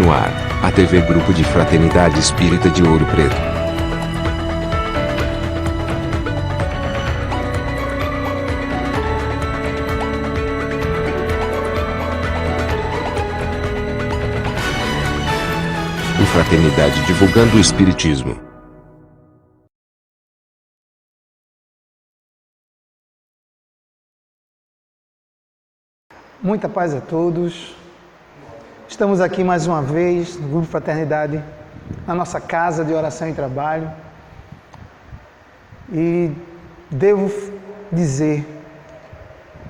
No ar, a TV Grupo de Fraternidade Espírita de Ouro Preto. O Fraternidade divulgando o Espiritismo. Muita paz a todos. Estamos aqui mais uma vez no Grupo Fraternidade, na nossa casa de oração e trabalho. E devo dizer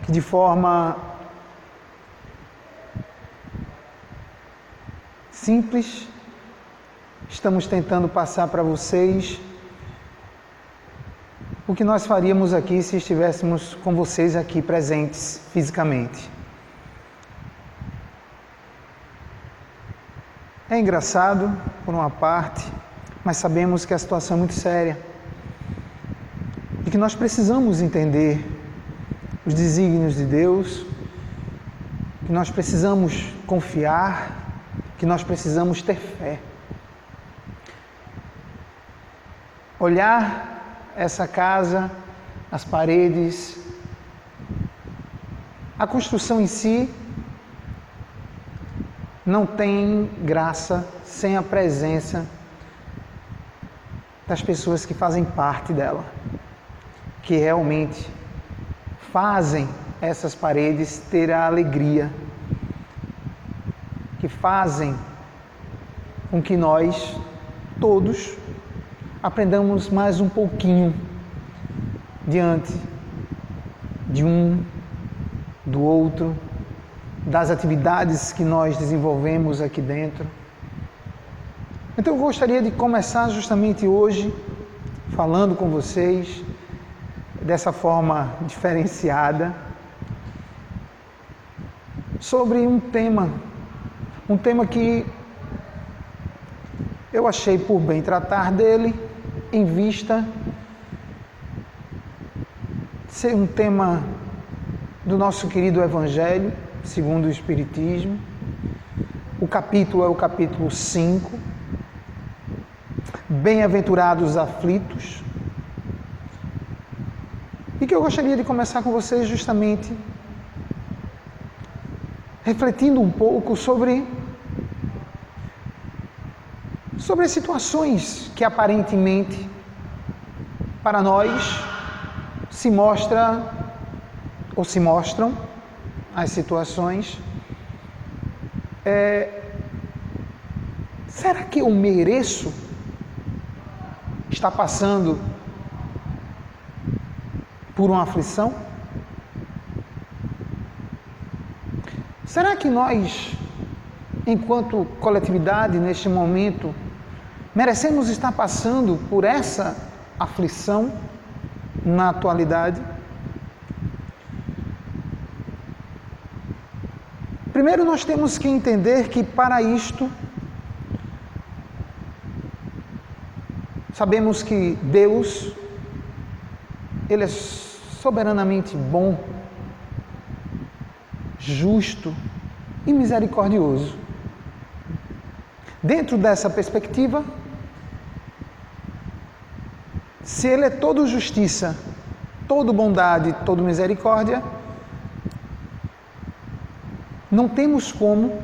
que de forma simples estamos tentando passar para vocês o que nós faríamos aqui se estivéssemos com vocês aqui presentes fisicamente. É engraçado, por uma parte, mas sabemos que a situação é muito séria e que nós precisamos entender os desígnios de Deus, que nós precisamos confiar, que nós precisamos ter fé. Olhar essa casa, as paredes, a construção em si, não tem graça sem a presença das pessoas que fazem parte dela, que realmente fazem essas paredes ter a alegria, que fazem com que nós todos aprendamos mais um pouquinho diante de um, do outro, das atividades que nós desenvolvemos aqui dentro. Então eu gostaria de começar justamente hoje falando com vocês dessa forma diferenciada sobre um tema que eu achei por bem tratar dele em vista de ser um tema do nosso querido Evangelho segundo o Espiritismo. O capítulo é o capítulo 5, Bem-aventurados aflitos, e que eu gostaria de começar com vocês justamente refletindo um pouco sobre as situações que aparentemente para nós se mostram as situações. Será que eu mereço estar passando por uma aflição? Será que nós, enquanto coletividade, neste momento, merecemos estar passando por essa aflição na atualidade? Primeiro, nós temos que entender que para isto, sabemos que Deus, Ele é soberanamente bom, justo e misericordioso. Dentro dessa perspectiva, se Ele é todo justiça, todo bondade, todo misericórdia, não temos como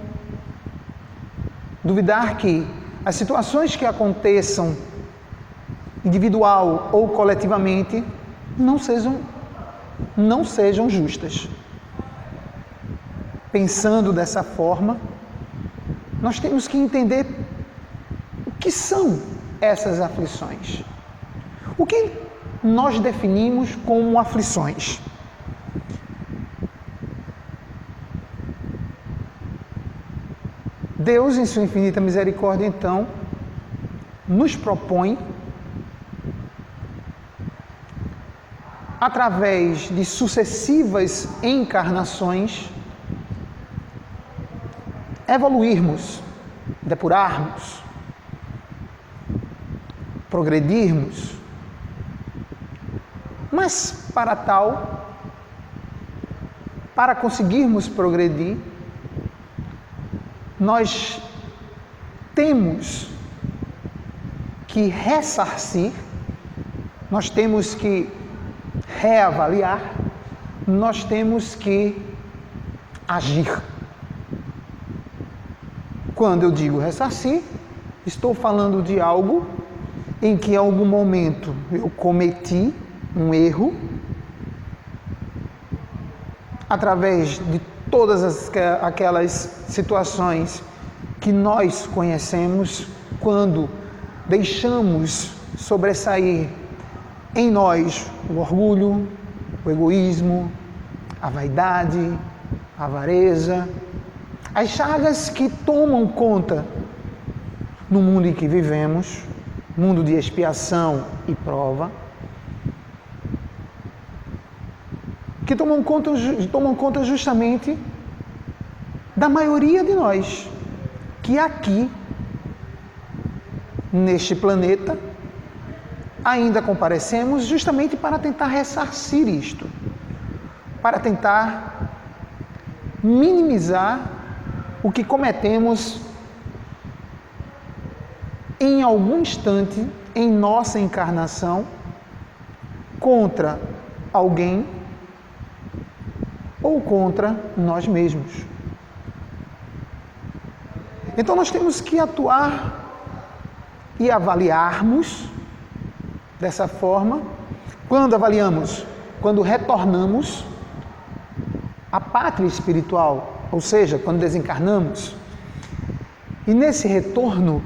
duvidar que as situações que aconteçam individual ou coletivamente não sejam justas. Pensando dessa forma, nós temos que entender o que são essas aflições. O que nós definimos como aflições? Deus, em sua infinita misericórdia, então, nos propõe, através de sucessivas encarnações, evoluirmos, depurarmos, progredirmos. Mas para conseguirmos progredir, nós temos que ressarcir, nós temos que reavaliar, nós temos que agir. Quando eu digo ressarcir, estou falando de algo em que em algum momento eu cometi um erro, através de todas aquelas situações que nós conhecemos, quando deixamos sobressair em nós o orgulho, o egoísmo, a vaidade, a avareza, as chagas que tomam conta no mundo em que vivemos, mundo de expiação e prova, que tomam conta justamente da maioria de nós, que aqui, neste planeta, ainda comparecemos justamente para tentar ressarcir isto, para tentar minimizar o que cometemos em algum instante em nossa encarnação contra alguém ou contra nós mesmos. Então nós temos que atuar e avaliarmos dessa forma. Quando avaliamos? Quando retornamos à pátria espiritual, ou seja, quando desencarnamos. E nesse retorno,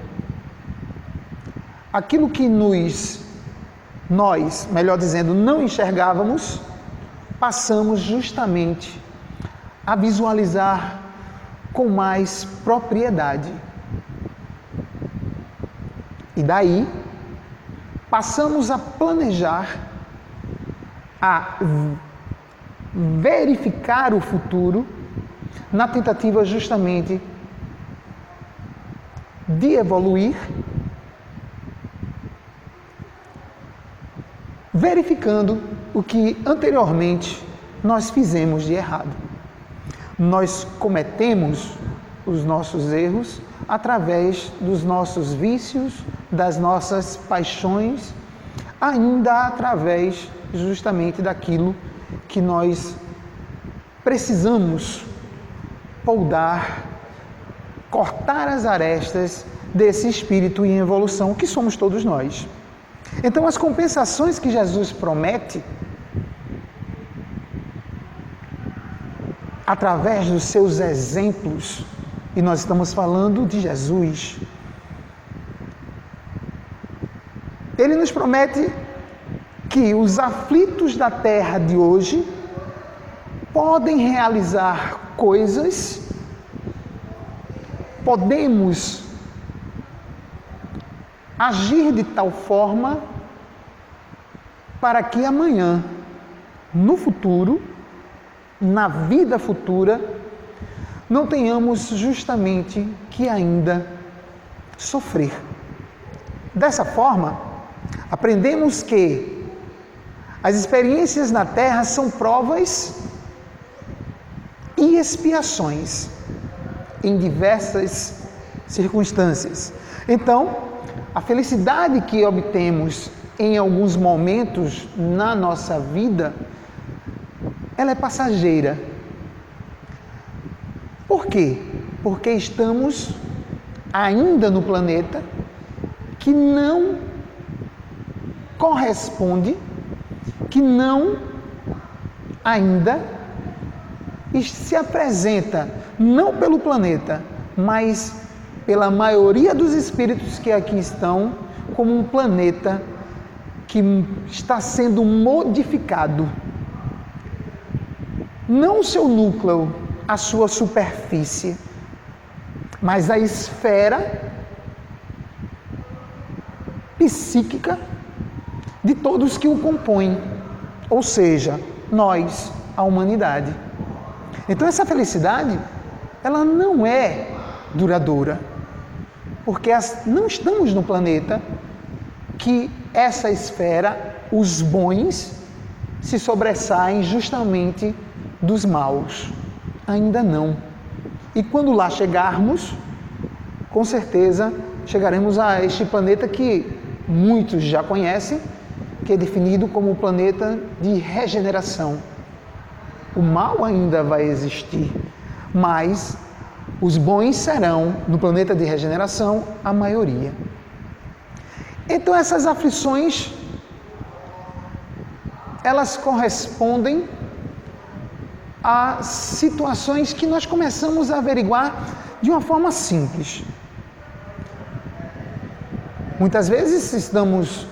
aquilo que nós, melhor dizendo, não enxergávamos, passamos justamente a visualizar com mais propriedade. E daí, passamos a planejar, a verificar o futuro, na tentativa justamente de evoluir, verificando o que anteriormente nós fizemos de errado. Nós cometemos os nossos erros através dos nossos vícios, das nossas paixões, ainda através justamente daquilo que nós precisamos poldar, cortar as arestas desse espírito em evolução que somos todos nós. Então, as compensações que Jesus promete, através dos seus exemplos, e nós estamos falando de Jesus, ele nos promete que os aflitos da terra de hoje podem realizar coisas, podemos agir de tal forma para que amanhã, no futuro, na vida futura, não tenhamos justamente que ainda sofrer. Dessa forma, aprendemos que as experiências na Terra são provas e expiações em diversas circunstâncias. Então, a felicidade que obtemos em alguns momentos na nossa vida, ela é passageira. Por quê? Porque estamos ainda no planeta que não corresponde, que não ainda se apresenta, não pelo planeta, mas pela maioria dos espíritos que aqui estão, como um planeta que está sendo modificado. Não o seu núcleo, a sua superfície, mas a esfera psíquica de todos que o compõem, ou seja, nós, a humanidade. Então essa felicidade, ela não é duradoura, porque não estamos no planeta que essa esfera, os bons, se sobressaem justamente dos maus. Ainda não. E quando lá chegarmos, com certeza chegaremos a este planeta que muitos já conhecem, que é definido como o planeta de regeneração. O mal ainda vai existir, mas os bons serão, no planeta de regeneração, a maioria. Então essas aflições, elas correspondem a situações que nós começamos a averiguar de uma forma simples. Muitas vezes estamos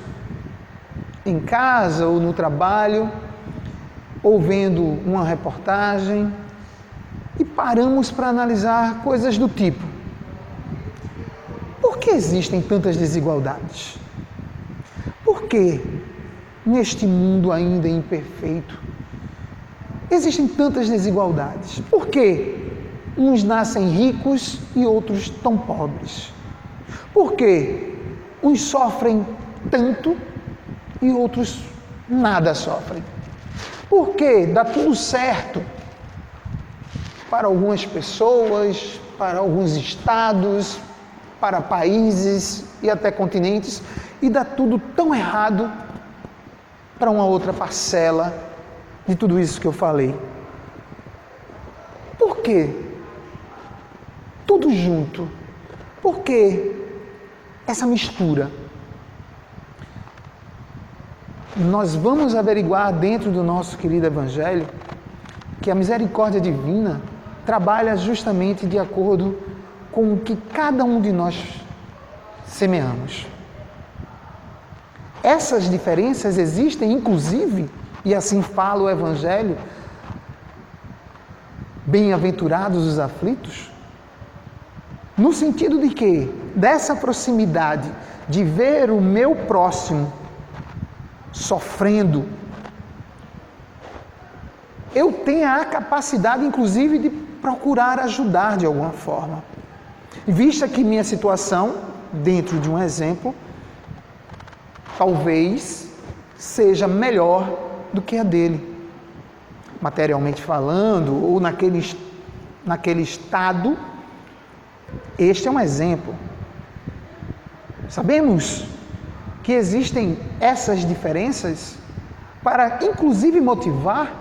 em casa ou no trabalho, ou vendo uma reportagem, e paramos para analisar coisas do tipo: por que existem tantas desigualdades? Por que, neste mundo ainda imperfeito, existem tantas desigualdades? Por que uns nascem ricos e outros tão pobres? Por que uns sofrem tanto e outros nada sofrem? Por que dá tudo certo para algumas pessoas, para alguns estados, para países e até continentes, e dá tudo tão errado para uma outra parcela de tudo isso que eu falei? Por quê? Tudo junto. Por que essa mistura? Nós vamos averiguar dentro do nosso querido Evangelho que a misericórdia divina trabalha justamente de acordo com o que cada um de nós semeamos. Essas diferenças existem, inclusive, e assim fala o Evangelho, bem-aventurados os aflitos, no sentido de que, dessa proximidade, de ver o meu próximo sofrendo, eu tenho a capacidade, inclusive, de procurar ajudar de alguma forma. Vista que minha situação, dentro de um exemplo, talvez seja melhor do que a dele, materialmente falando, ou naquele estado. Este é um exemplo. Sabemos que existem essas diferenças para, inclusive, motivar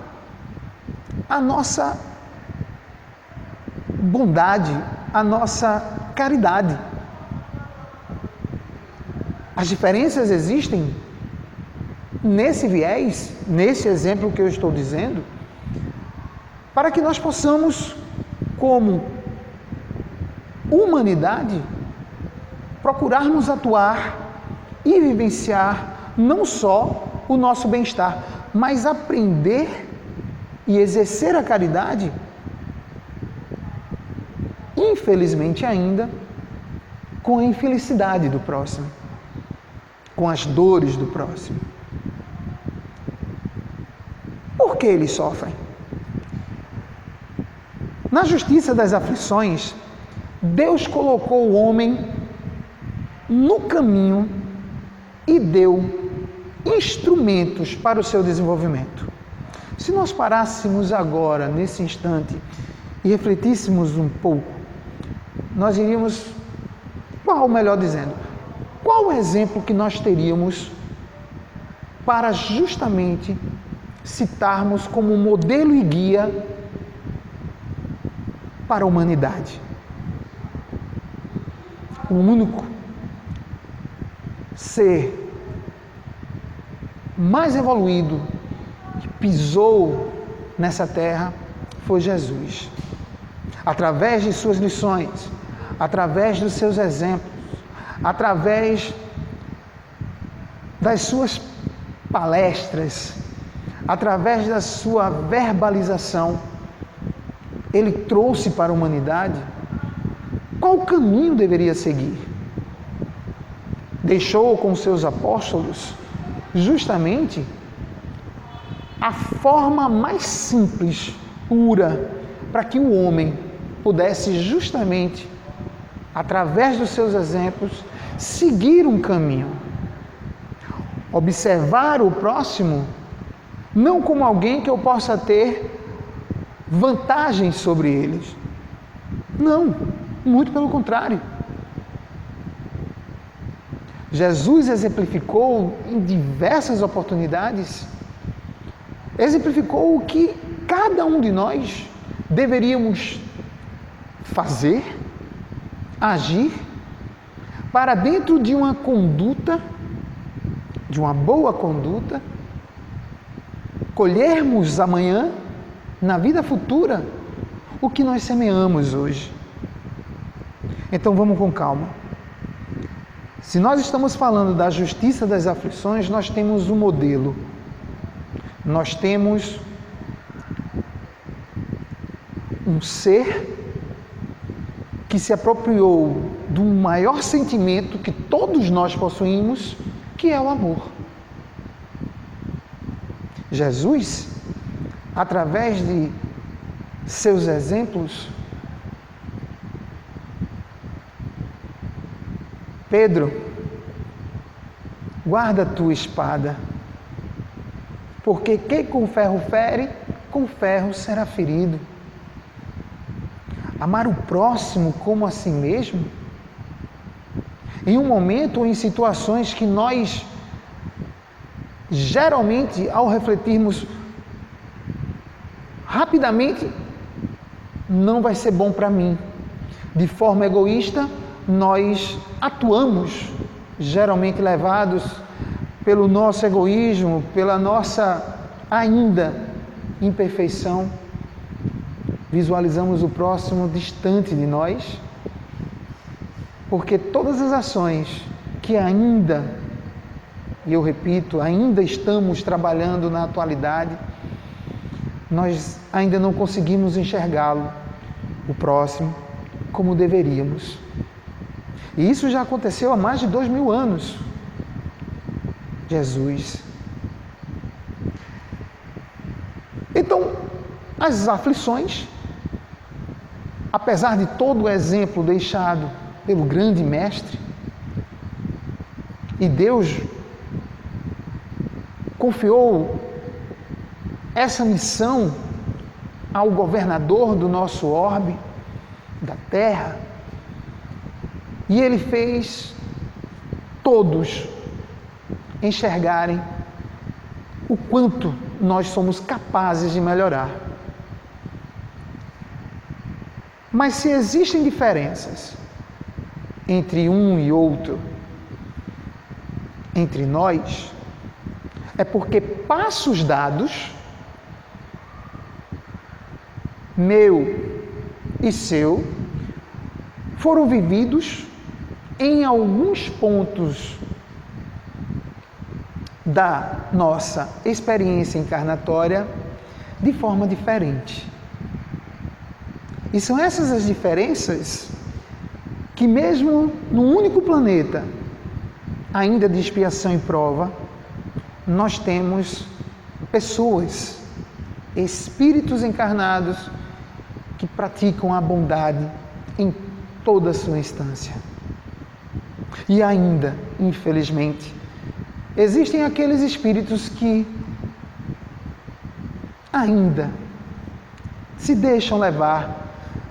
a nossa bondade, a nossa caridade. As diferenças existem nesse viés, nesse exemplo que eu estou dizendo, para que nós possamos, como humanidade, procurarmos atuar e vivenciar não só o nosso bem-estar, mas aprender e exercer a caridade, infelizmente ainda, com a infelicidade do próximo, com as dores do próximo. Por que eles sofrem? Na justiça das aflições, Deus colocou o homem no caminho e deu instrumentos para o seu desenvolvimento. Se nós parássemos agora, nesse instante, e refletíssemos um pouco, nós iríamos, melhor dizendo, qual o exemplo que nós teríamos para justamente citarmos como modelo e guia para a humanidade? O único ser mais evoluído que pisou nessa terra foi Jesus. Através de suas lições, através dos seus exemplos, através das suas palestras, através da sua verbalização, ele trouxe para a humanidade qual o caminho deveria seguir. Deixou com seus apóstolos justamente a forma mais simples, pura, para que o homem pudesse justamente, através dos seus exemplos, seguir um caminho. Observar o próximo não como alguém que eu possa ter vantagens sobre eles. Não, muito pelo contrário. Jesus exemplificou em diversas oportunidades, exemplificou o que cada um de nós deveríamos fazer, agir, para dentro de uma conduta, de uma boa conduta, colhermos amanhã, na vida futura, o que nós semeamos hoje. Então vamos com calma. Se nós estamos falando da justiça das aflições, nós temos um modelo. Nós temos um ser que se apropriou do maior sentimento que todos nós possuímos, que é o amor. Jesus, através de seus exemplos, Pedro, guarda a tua espada, porque quem com ferro fere, com ferro será ferido. Amar o próximo como a si mesmo, em um momento ou em situações que nós, geralmente, ao refletirmos rapidamente, não vai ser bom para mim. De forma egoísta, nós atuamos, geralmente levados pelo nosso egoísmo, pela nossa ainda imperfeição. Visualizamos o próximo distante de nós, porque todas as ações que ainda, e eu repito, ainda estamos trabalhando na atualidade, nós ainda não conseguimos enxergá-lo, o próximo, como deveríamos. E isso já aconteceu há mais de 2000 anos. Jesus. Então, as aflições, apesar de todo o exemplo deixado pelo grande mestre, e Deus confiou essa missão ao governador do nosso orbe, da terra, e ele fez todos enxergarem o quanto nós somos capazes de melhorar. Mas se existem diferenças entre um e outro, entre nós, é porque passos dados, meu e seu, foram vividos em alguns pontos da nossa experiência encarnatória de forma diferente. E são essas as diferenças que, mesmo num único planeta, ainda de expiação e prova, nós temos pessoas, espíritos encarnados, que praticam a bondade em toda a sua instância. E ainda, infelizmente, existem aqueles espíritos que ainda se deixam levar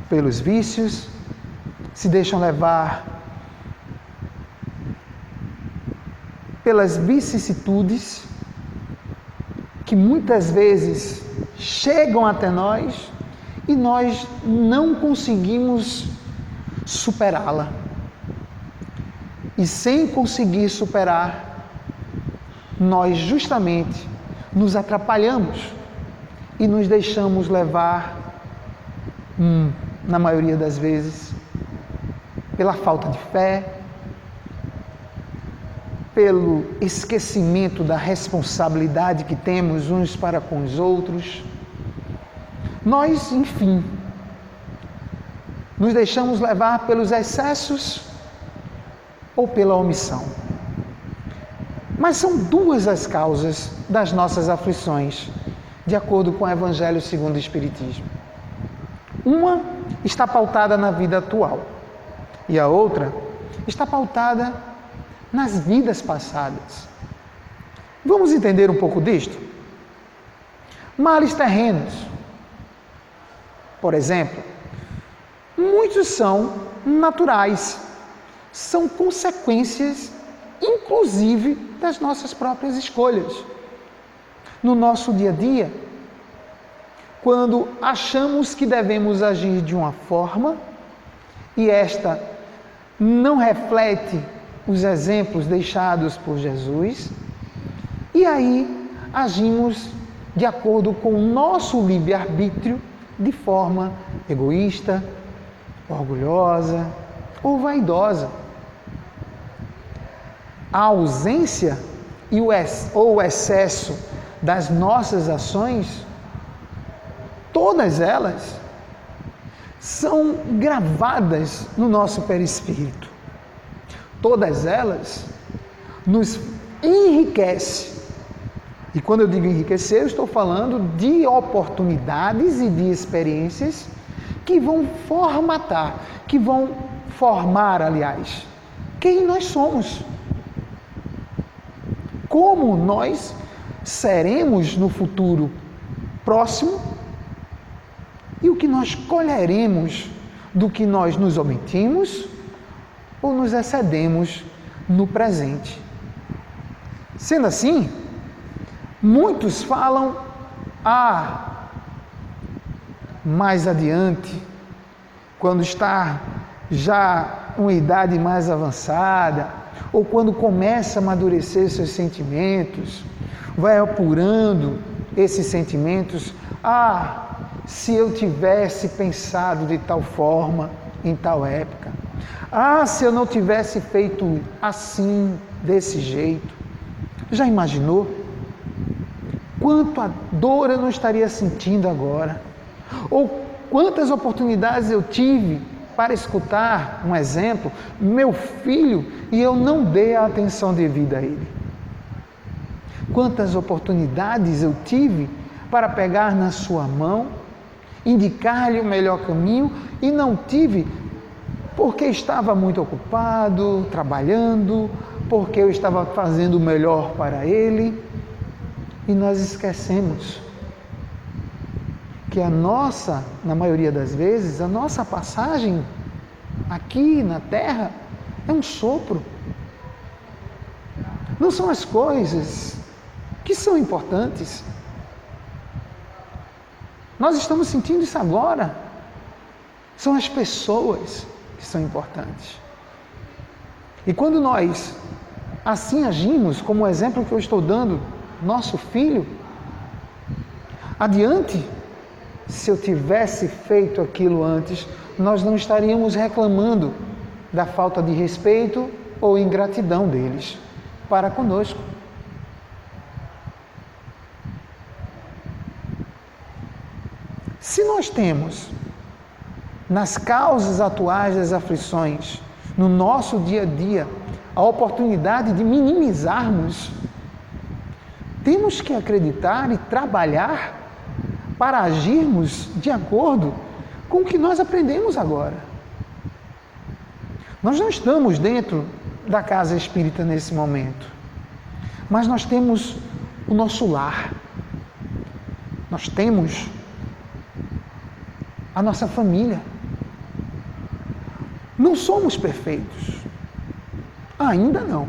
pelos vícios, se deixam levar pelas vicissitudes que muitas vezes chegam até nós e nós não conseguimos superá-la. E sem conseguir superar, nós justamente nos atrapalhamos e nos deixamos levar, na maioria das vezes, pela falta de fé, pelo esquecimento da responsabilidade que temos uns para com os outros. Nós, enfim, nos deixamos levar pelos excessos ou pela omissão. Mas são duas as causas das nossas aflições, de acordo com o Evangelho segundo o Espiritismo. Uma está pautada na vida atual e a outra está pautada nas vidas passadas. Vamos entender um pouco disto? Males terrenos, por exemplo, muitos são naturais, são consequências inclusive das nossas próprias escolhas. No nosso dia a dia, quando achamos que devemos agir de uma forma e esta não reflete os exemplos deixados por Jesus, e aí agimos de acordo com o nosso livre-arbítrio, de forma egoísta, orgulhosa ou vaidosa. A ausência ou o excesso das nossas ações, todas elas são gravadas no nosso perispírito. Todas elas nos enriquecem. E quando eu digo enriquecer, eu estou falando de oportunidades e de experiências que vão formar, aliás, quem nós somos. Como nós seremos no futuro próximo e o que nós colheremos do que nós nos omitimos ou nos excedemos no presente. Sendo assim, muitos falam, mais adiante, quando está já uma idade mais avançada, ou quando começa a amadurecer seus sentimentos, vai apurando esses sentimentos, se eu tivesse pensado de tal forma, em tal época, se eu não tivesse feito assim, desse jeito. Já imaginou? Quanta dor eu não estaria sentindo agora? Ou quantas oportunidades eu tive para escutar, um exemplo, meu filho, e eu não dei a atenção devida a ele? Quantas oportunidades eu tive para pegar na sua mão, indicar-lhe o melhor caminho, e não tive porque estava muito ocupado, trabalhando, porque eu estava fazendo o melhor para ele. E nós esquecemos que na maioria das vezes, a nossa passagem aqui na Terra é um sopro. Não são as coisas que são importantes. Nós estamos sentindo isso agora. São as pessoas que são importantes. E quando nós assim agimos, como o exemplo que eu estou dando, nosso filho, adiante, se eu tivesse feito aquilo antes, nós não estaríamos reclamando da falta de respeito ou ingratidão deles para conosco. Se nós temos nas causas atuais das aflições, no nosso dia a dia, a oportunidade de minimizarmos, temos que acreditar e trabalhar para agirmos de acordo com o que nós aprendemos agora. Nós não estamos dentro da casa espírita nesse momento, mas nós temos o nosso lar, nós temos a nossa família. Não somos perfeitos, ainda não,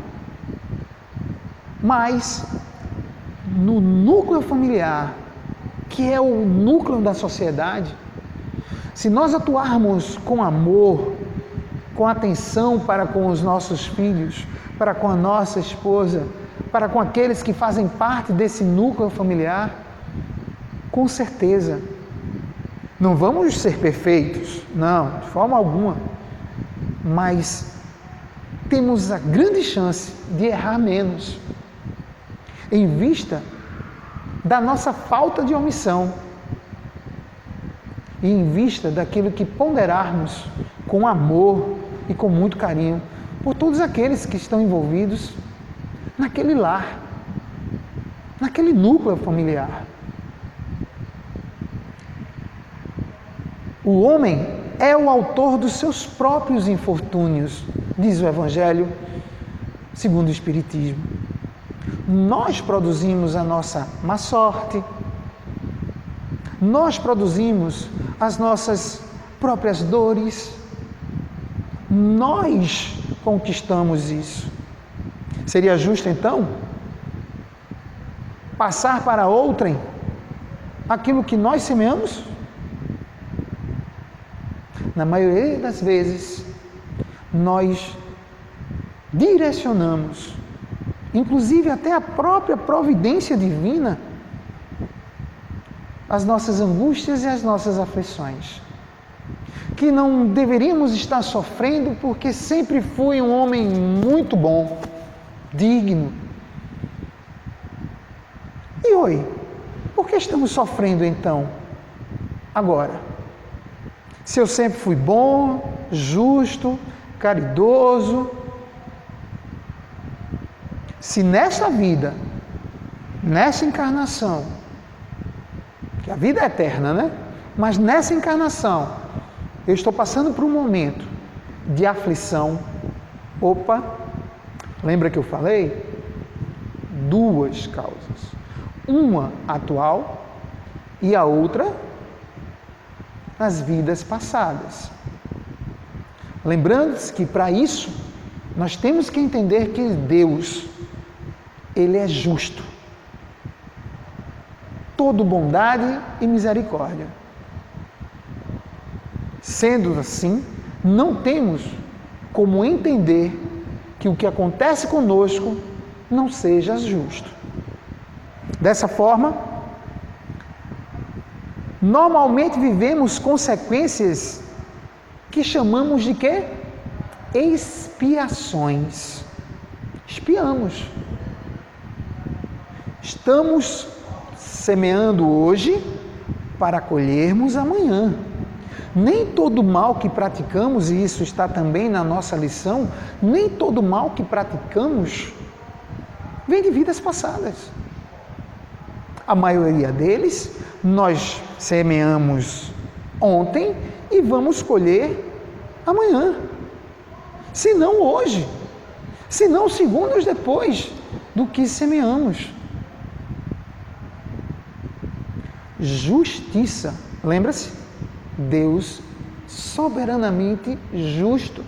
mas no núcleo familiar, que é o núcleo da sociedade, se nós atuarmos com amor, com atenção para com os nossos filhos, para com a nossa esposa, para com aqueles que fazem parte desse núcleo familiar, com certeza, não vamos ser perfeitos, não, de forma alguma, mas temos a grande chance de errar menos, em vista da nossa falta de omissão e em vista daquilo que ponderarmos com amor e com muito carinho por todos aqueles que estão envolvidos naquele lar, naquele núcleo familiar. O homem é o autor dos seus próprios infortúnios, diz o Evangelho segundo o Espiritismo. Nós produzimos a nossa má sorte, nós produzimos as nossas próprias dores, nós conquistamos isso. Seria justo, então, passar para outrem aquilo que nós semeamos? Na maioria das vezes, nós direcionamos, inclusive até a própria providência divina, as nossas angústias e as nossas aflições. Que não deveríamos estar sofrendo porque sempre fui um homem muito bom, digno. E oi, por que estamos sofrendo então, agora? Se eu sempre fui bom, justo, caridoso, se nesta vida, nessa encarnação, que a vida é eterna, né? Mas nessa encarnação, eu estou passando por um momento de aflição. Opa, lembra que eu falei? Duas causas. Uma atual e a outra as vidas passadas. Lembrando-se que para isso nós temos que entender que Deus, Ele é justo, todo bondade e misericórdia. Sendo assim, não temos como entender que o que acontece conosco não seja justo. Dessa forma, normalmente vivemos consequências que chamamos de quê? Expiações. Expiamos. Estamos semeando hoje para colhermos amanhã. Nem todo mal que praticamos, e isso está também na nossa lição, nem todo mal que praticamos vem de vidas passadas. A maioria deles nós semeamos ontem e vamos colher amanhã. Se não hoje, se não segundos depois do que semeamos. Justiça, lembra-se? Deus soberanamente justo.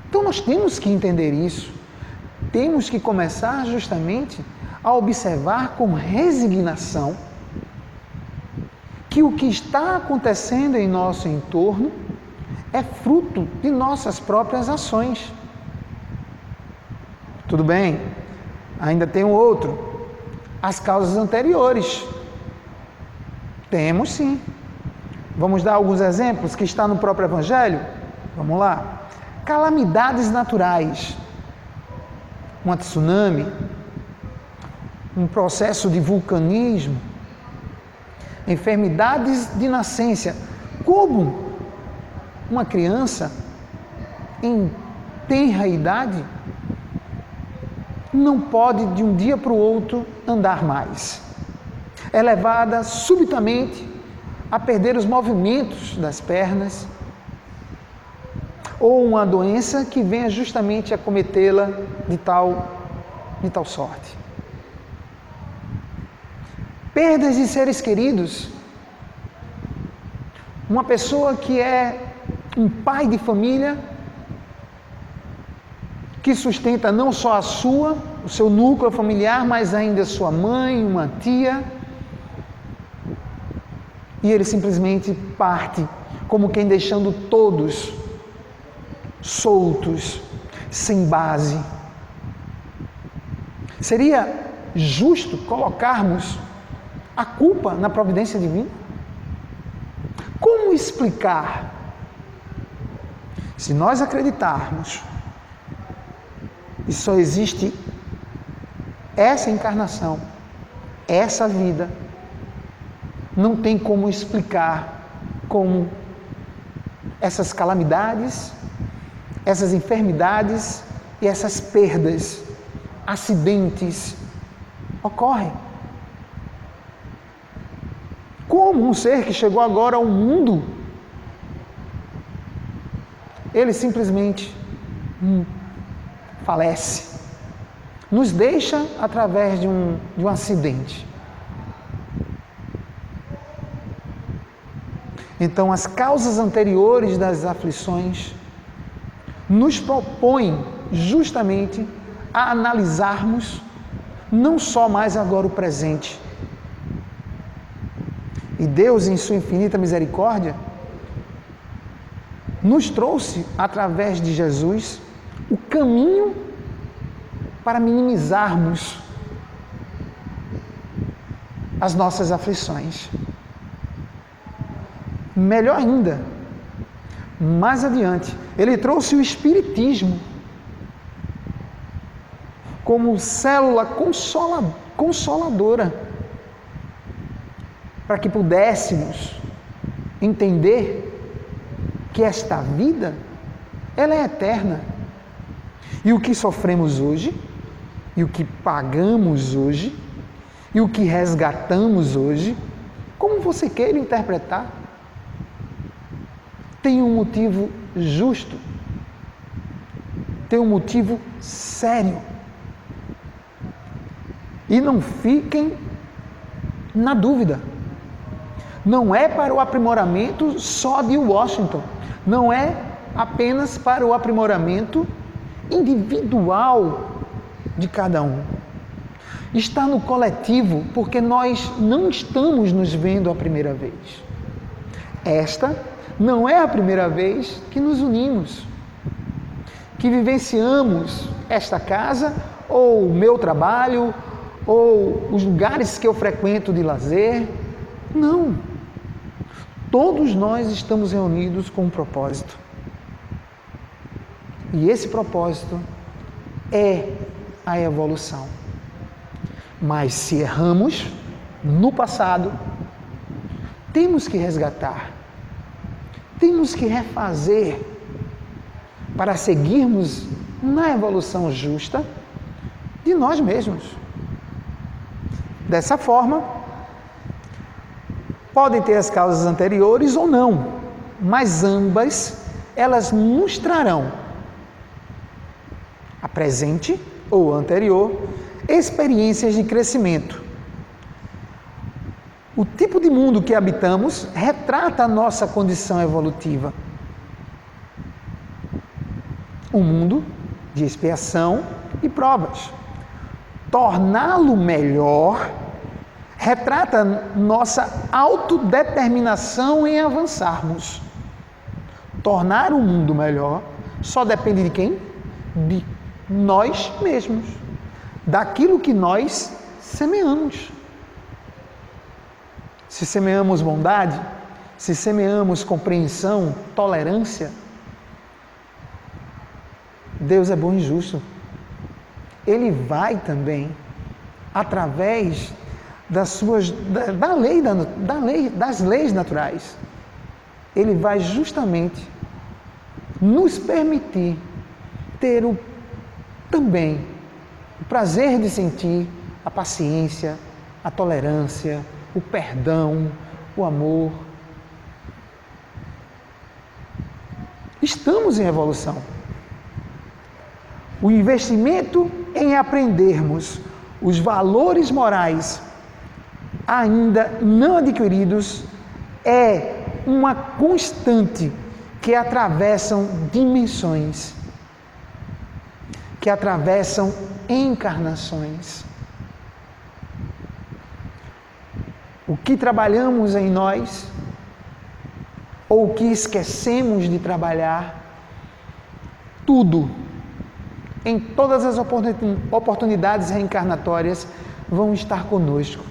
Então nós temos que entender isso. Temos que começar justamente a observar com resignação que o que está acontecendo em nosso entorno é fruto de nossas próprias ações. Tudo bem? Ainda tem um outro. As causas anteriores. Temos sim. Vamos dar alguns exemplos que está no próprio Evangelho? Vamos lá. Calamidades naturais. Um tsunami, um processo de vulcanismo, enfermidades de nascença. Como uma criança em tenra idade não pode de um dia para o outro andar mais. É levada subitamente a perder os movimentos das pernas, ou uma doença que venha justamente a cometê-la de tal sorte. Perdas de seres queridos. Uma pessoa que é um pai de família, que sustenta não só o seu núcleo familiar, mas ainda sua mãe, uma tia, e ele simplesmente parte, como quem deixando todos soltos, sem base. Seria justo colocarmos a culpa na providência divina? Como explicar? Se nós acreditarmos que só existe essa encarnação, essa vida, não tem como explicar como essas calamidades, essas enfermidades e essas perdas, acidentes ocorrem. Como um ser que chegou agora ao mundo, ele simplesmente falece, nos deixa através de um acidente. Então, as causas anteriores das aflições nos propõem justamente a analisarmos não só mais agora o presente. E Deus, em sua infinita misericórdia, nos trouxe, através de Jesus, o caminho para minimizarmos as nossas aflições. Melhor ainda, mais adiante, Ele trouxe o Espiritismo como célula consoladora, para que pudéssemos entender que esta vida, ela é eterna. E o que sofremos hoje, e o que pagamos hoje, e o que resgatamos hoje, como você queira interpretar, tem um motivo justo, tem um motivo sério. E não fiquem na dúvida. Não é para o aprimoramento só de Washington, não é apenas para o aprimoramento individual de cada um. Está no coletivo, porque nós não estamos nos vendo a primeira vez. Esta não é a primeira vez que nos unimos, que vivenciamos esta casa, ou o meu trabalho, ou os lugares que eu frequento de lazer. Não. Todos nós estamos reunidos com um propósito. E esse propósito é a evolução. Mas se erramos no passado, temos que resgatar, temos que refazer para seguirmos na evolução justa de nós mesmos. Dessa forma, podem ter as causas anteriores ou não, mas ambas, elas nos trarão a presente ou anterior experiências de crescimento. O tipo de mundo que habitamos retrata a nossa condição evolutiva. Um mundo de expiação e provas. Torná-lo melhor retrata nossa autodeterminação em avançarmos. Tornar o mundo melhor só depende de quem? De nós mesmos. Daquilo que nós semeamos. Se semeamos bondade, se semeamos compreensão, tolerância, Deus é bom e justo. Ele vai também, através das leis naturais, Ele vai justamente nos permitir ter também o prazer de sentir a paciência, a tolerância, o perdão, o amor. Estamos em evolução. O investimento em aprendermos os valores morais ainda não adquiridos é uma constante que atravessam dimensões, que atravessam encarnações. O que trabalhamos em nós, ou o que esquecemos de trabalhar, tudo, em todas as oportunidades reencarnatórias, vão estar conosco.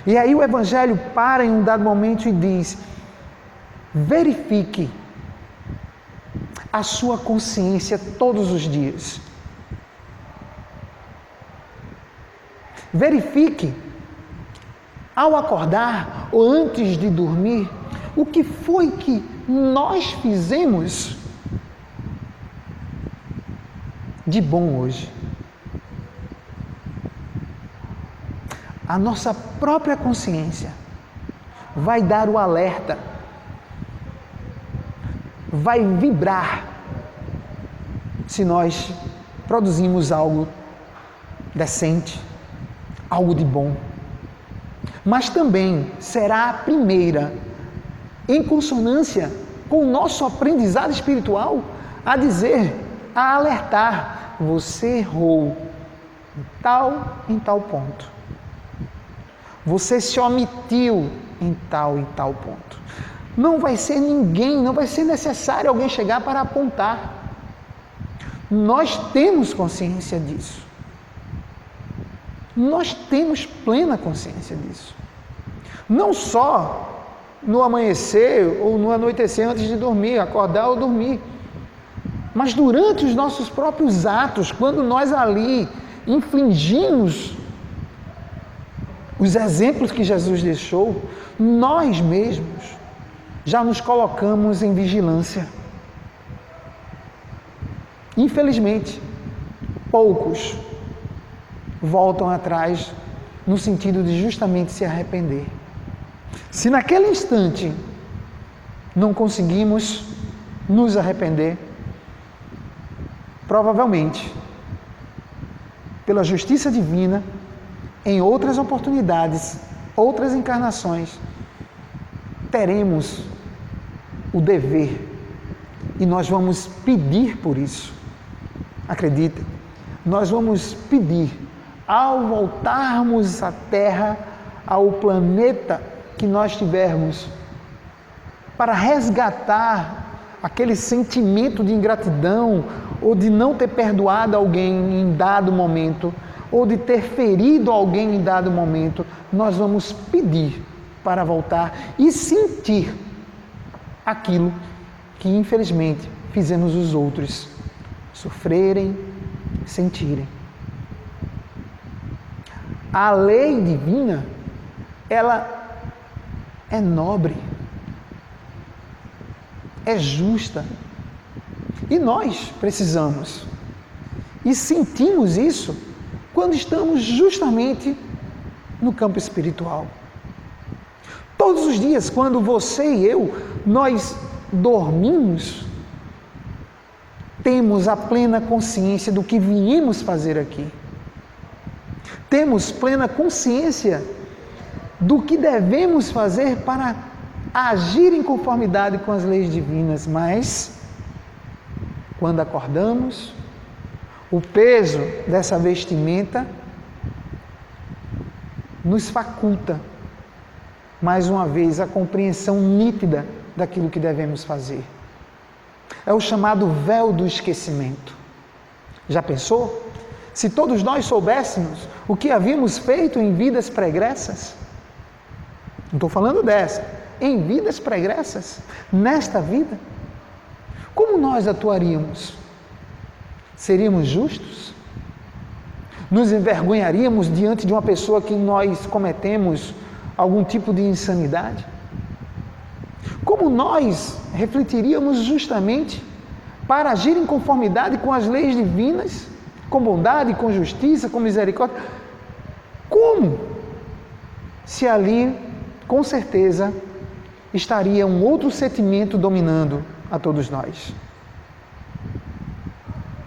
E aí o Evangelho para em um dado momento e diz: verifique a sua consciência todos os dias. Verifique, ao acordar ou antes de dormir, o que foi que nós fizemos de bom hoje. A nossa própria consciência vai dar o alerta, vai vibrar se nós produzimos algo decente, algo de bom. Mas também será a primeira, em consonância com o nosso aprendizado espiritual, a dizer, a alertar: você errou em tal ponto. Você se omitiu em tal ponto. Não vai ser não vai ser necessário alguém chegar para apontar. Nós temos consciência disso. Nós temos plena consciência disso. Não só no amanhecer ou no anoitecer antes de dormir, acordar ou dormir, mas durante os nossos próprios atos, quando nós ali infringimos os exemplos que Jesus deixou, nós mesmos já nos colocamos em vigilância. Infelizmente, poucos voltam atrás no sentido de justamente se arrepender. Se naquele instante não conseguimos nos arrepender, provavelmente, pela justiça divina, em outras oportunidades, outras encarnações, teremos o dever e nós vamos pedir por isso. Acredita? Nós vamos pedir, ao voltarmos à Terra, ao planeta que nós tivermos, para resgatar aquele sentimento de ingratidão, ou de não ter perdoado alguém em dado momento, ou de ter ferido alguém em dado momento, nós vamos pedir para voltar e sentir aquilo que infelizmente fizemos os outros sofrerem, sentirem. A lei divina, ela é nobre, é justa, e nós precisamos e sentimos isso quando estamos justamente no campo espiritual. Todos os dias, quando você e eu, nós dormimos, temos a plena consciência do que viemos fazer aqui. Temos plena consciência do que devemos fazer para agir em conformidade com as leis divinas, mas quando acordamos, o peso dessa vestimenta nos faculta, mais uma vez, a compreensão nítida daquilo que devemos fazer. É o chamado véu do esquecimento. Já pensou? Se todos nós soubéssemos o que havíamos feito em vidas pregressas, não estou falando dessa, em vidas pregressas, nesta vida, como nós atuaríamos? Seríamos justos? Nos envergonharíamos diante de uma pessoa que nós cometemos algum tipo de insanidade? Como nós refletiríamos justamente para agir em conformidade com as leis divinas, com bondade, com justiça, com misericórdia? Como? Se ali, com certeza, estaria um outro sentimento dominando a todos nós.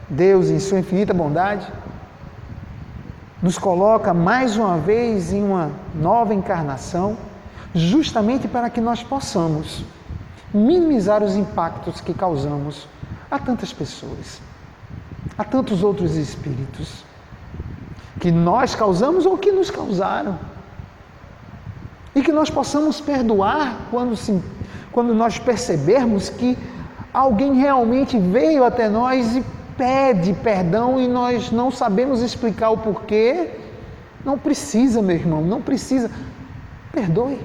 Deus, em sua infinita bondade, nos coloca mais uma vez em uma nova encarnação, justamente para que nós possamos minimizar os impactos que causamos a tantas pessoas, a tantos outros espíritos, que nós causamos ou que nos causaram, e que nós possamos perdoar quando nós percebermos que alguém realmente veio até nós e pede perdão e nós não sabemos explicar o porquê. Não precisa, meu irmão, não precisa. Perdoe.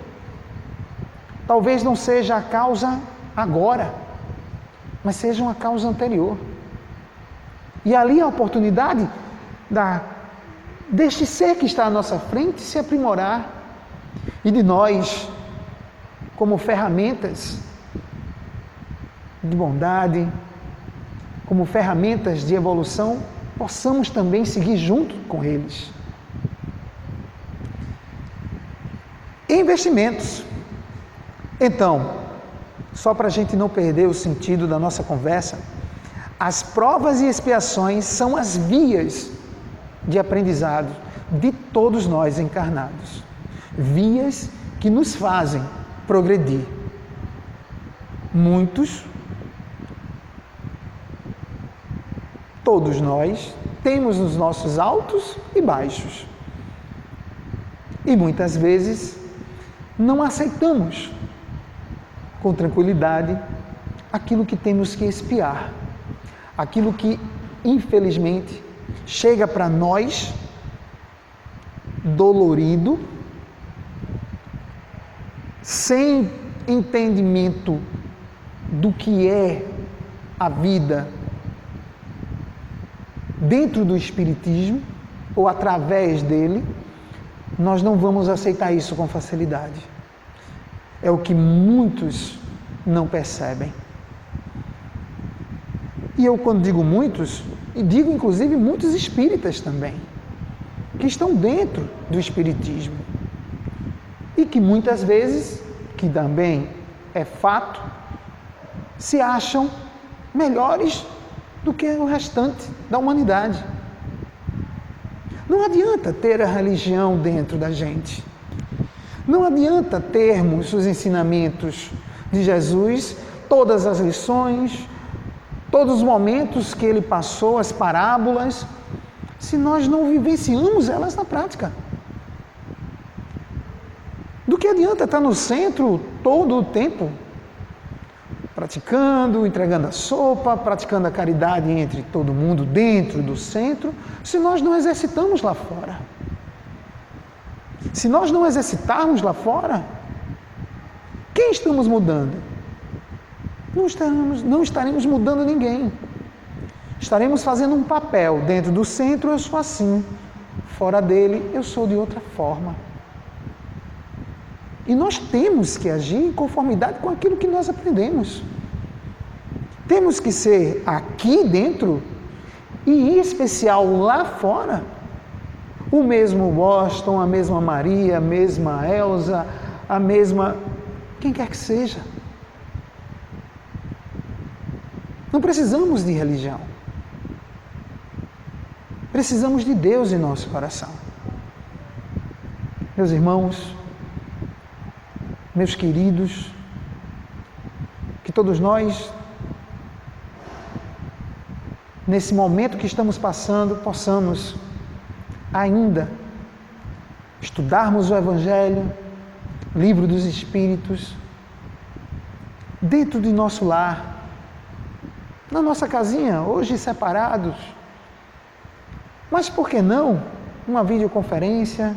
Talvez não seja a causa agora, mas seja uma causa anterior. E ali a oportunidade deste ser que está à nossa frente se aprimorar e de nós, como ferramentas de bondade, como ferramentas de evolução, possamos também seguir junto com eles. Investimentos. Então, só para a gente não perder o sentido da nossa conversa, as provas e expiações são as vias de aprendizado de todos nós encarnados. Vias que nos fazem progredir. Muitos Todos nós temos os nossos altos e baixos. E muitas vezes não aceitamos com tranquilidade aquilo que temos que expiar, aquilo que, infelizmente, chega para nós dolorido, sem entendimento do que é a vida dentro do Espiritismo ou através dele. Nós não vamos aceitar isso com facilidade. É o que muitos não percebem. E eu, quando digo muitos, digo inclusive muitos espíritas também, que estão dentro do Espiritismo e que muitas vezes, que também é fato, se acham melhores do que o restante da humanidade. Não adianta ter a religião dentro da gente. Não adianta termos os ensinamentos de Jesus, todas as lições, todos os momentos que ele passou, as parábolas, se nós não vivenciamos elas na prática. Do que adianta estar no centro todo o tempo, praticando, entregando a sopa, praticando a caridade entre todo mundo dentro do centro, se nós não exercitamos lá fora? Se nós não exercitarmos lá fora, quem estamos mudando? Não estaremos mudando ninguém. Estaremos fazendo um papel. Dentro do centro eu sou assim, fora dele eu sou de outra forma. E nós temos que agir em conformidade com aquilo que nós aprendemos. Temos que ser aqui dentro e em especial lá fora o mesmo Boston, a mesma Maria, a mesma Elza, a mesma... quem quer que seja. Não precisamos de religião. Precisamos de Deus em nosso coração. Meus irmãos, meus queridos, que todos nós, nesse momento que estamos passando, possamos ainda estudarmos o Evangelho, Livro dos Espíritos, dentro de nosso lar, na nossa casinha, hoje separados, mas por que não uma videoconferência,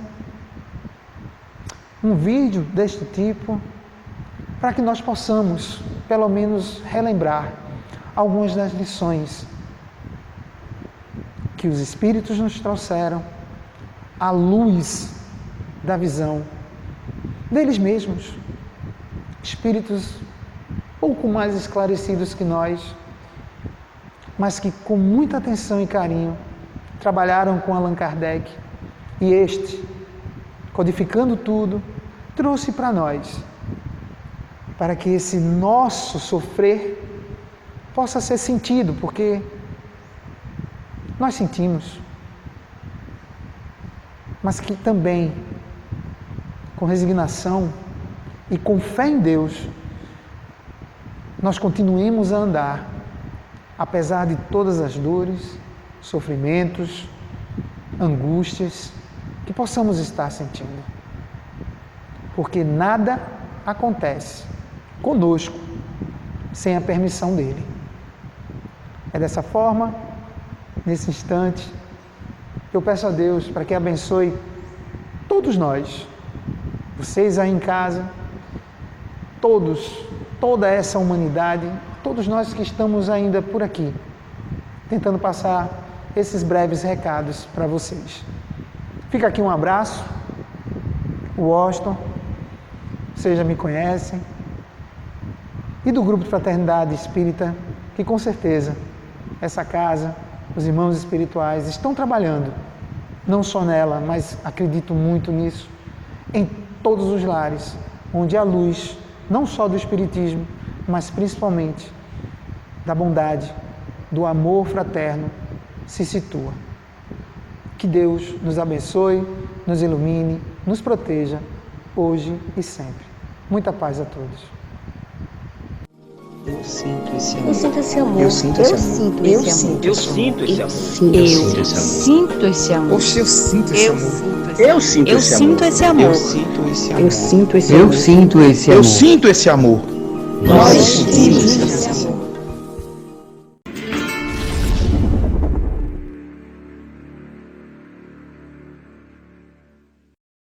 um vídeo deste tipo, para que nós possamos, pelo menos, relembrar algumas das lições que os Espíritos nos trouxeram à luz da visão deles mesmos. Espíritos pouco mais esclarecidos que nós, mas que com muita atenção e carinho trabalharam com Allan Kardec, e este, codificando tudo, trouxe para nós, para que esse nosso sofrer possa ser sentido, porque nós sentimos, mas que também, com resignação e com fé em Deus, nós continuemos a andar, apesar de todas as dores, sofrimentos, angústias que possamos estar sentindo. Porque nada acontece conosco sem a permissão dele. É dessa forma, nesse instante, eu peço a Deus para que abençoe todos nós, vocês aí em casa, toda essa humanidade, todos nós que estamos ainda por aqui, tentando passar esses breves recados para vocês. Fica aqui um abraço, o Washington, vocês já me conhecem, e do Grupo de Fraternidade Espírita, que com certeza essa casa, os irmãos espirituais estão trabalhando, não só nela, mas acredito muito nisso, em todos os lares, onde a luz, não só do Espiritismo, mas principalmente da bondade, do amor fraterno, se situa. Que Deus nos abençoe, nos ilumine, nos proteja, hoje e sempre. Muita paz a todos. Eu sinto esse amor. Eu sinto esse amor. Eu sinto esse amor. Eu sinto esse amor. Eu sinto esse amor. Eu sinto esse amor. Poxa, eu sinto esse amor. Eu sinto esse amor. Eu sinto esse amor. Eu sinto esse Eu amor. sinto esse amor. Eu sinto esse amor. Nós sentimos esse amor.